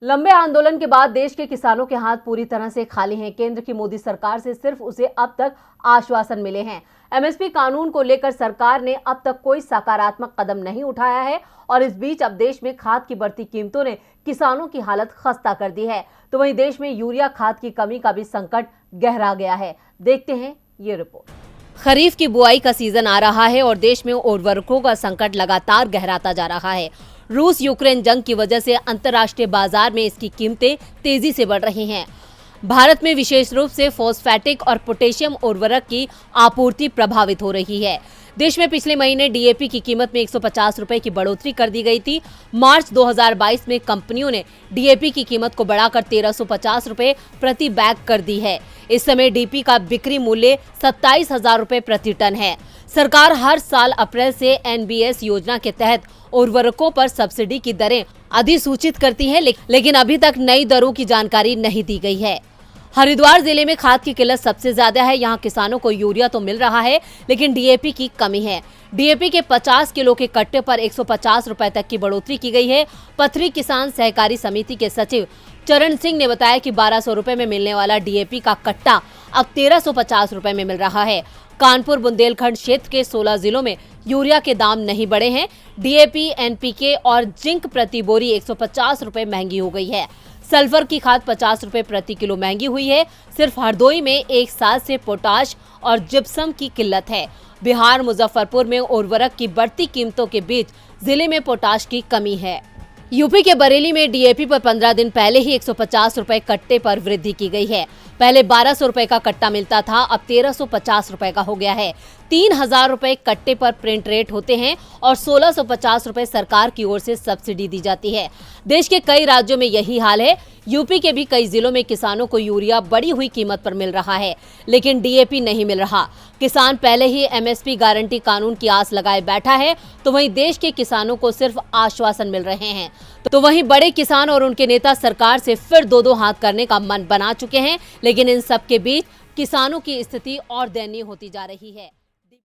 लंबे आंदोलन के बाद देश के किसानों के हाथ पूरी तरह से खाली हैं। केंद्र की मोदी सरकार से सिर्फ उसे अब तक आश्वासन मिले हैं। एमएसपी कानून को लेकर सरकार ने अब तक कोई सकारात्मक कदम नहीं उठाया है और इस बीच अब देश में खाद की बढ़ती कीमतों ने किसानों की हालत खस्ता कर दी है। तो वहीं देश में यूरिया खाद की कमी का भी संकट गहरा गया है। देखते हैं ये रिपोर्ट। खरीफ की बुआई का सीजन आ रहा है और देश में उर्वरकों का संकट लगातार गहराता जा रहा है। रूस यूक्रेन जंग की वजह से अंतर्राष्ट्रीय बाजार में इसकी कीमतें तेजी से बढ़ रही हैं। भारत में विशेष रूप से फॉस्फेटिक और पोटेशियम उर्वरक की आपूर्ति प्रभावित हो रही है। देश में पिछले महीने डीएपी की कीमत में 150 रुपए की बढ़ोतरी कर दी गई थी। मार्च 2022 में कंपनियों ने डीएपी की कीमत को बढ़ाकर 1350 रुपए प्रति बैग कर दी है। इस समय डीपी का बिक्री मूल्य 27,000 रुपए प्रति टन है। सरकार हर साल अप्रैल से एनबीएस योजना के तहत उर्वरकों पर सब्सिडी की दरें अधिसूचित करती है, लेकिन अभी तक नई दरों की जानकारी नहीं दी गई है। हरिद्वार जिले में खाद की किल्लत सबसे ज्यादा है। यहाँ किसानों को यूरिया तो मिल रहा है, लेकिन डीएपी की कमी है। डीएपी के 50 किलो के कट्टे पर 150 रुपए तक की बढ़ोतरी की गई है। पथरी किसान सहकारी समिति के सचिव चरण सिंह ने बताया कि 1200 रुपए में मिलने वाला डीएपी का कट्टा अब 1350 रुपए में मिल रहा है। कानपुर बुंदेलखंड क्षेत्र के 16 जिलों में यूरिया के दाम नहीं बढ़े हैं। डीएपी, एनपीके और जिंक प्रति बोरी 150 रुपए महंगी हो गई है। सल्फर की खाद 50 रुपए प्रति किलो महंगी हुई है। सिर्फ हरदोई में एक साल से पोटाश और जिप्सम की किल्लत है। बिहार मुजफ्फरपुर में उर्वरक की बढ़ती कीमतों के बीच जिले में पोटाश की कमी है। यूपी के बरेली में डीएपी पर 15 दिन पहले ही 150 रुपए कट्टे पर वृद्धि की गई है। पहले 1200 रुपए का कट्टा मिलता था, अब 1350 रुपए का हो गया है। 3000 रुपए कट्टे पर प्रिंट रेट होते हैं और 1650 रुपए सरकार की ओर से सब्सिडी दी जाती है। देश के कई राज्यों में यही हाल है। यूपी के भी कई जिलों में किसानों को यूरिया बढ़ी हुई कीमत पर मिल रहा है, लेकिन डीएपी नहीं मिल रहा। किसान पहले ही एमएसपी गारंटी कानून की आस लगाए बैठा है, तो वहीं देश के किसानों को सिर्फ आश्वासन मिल रहे हैं। तो वहीं बड़े किसान और उनके नेता सरकार से फिर दो हाथ करने का मन बना चुके हैं, लेकिन इन सब के बीच किसानों की स्थिति और दयनीय होती जा रही है।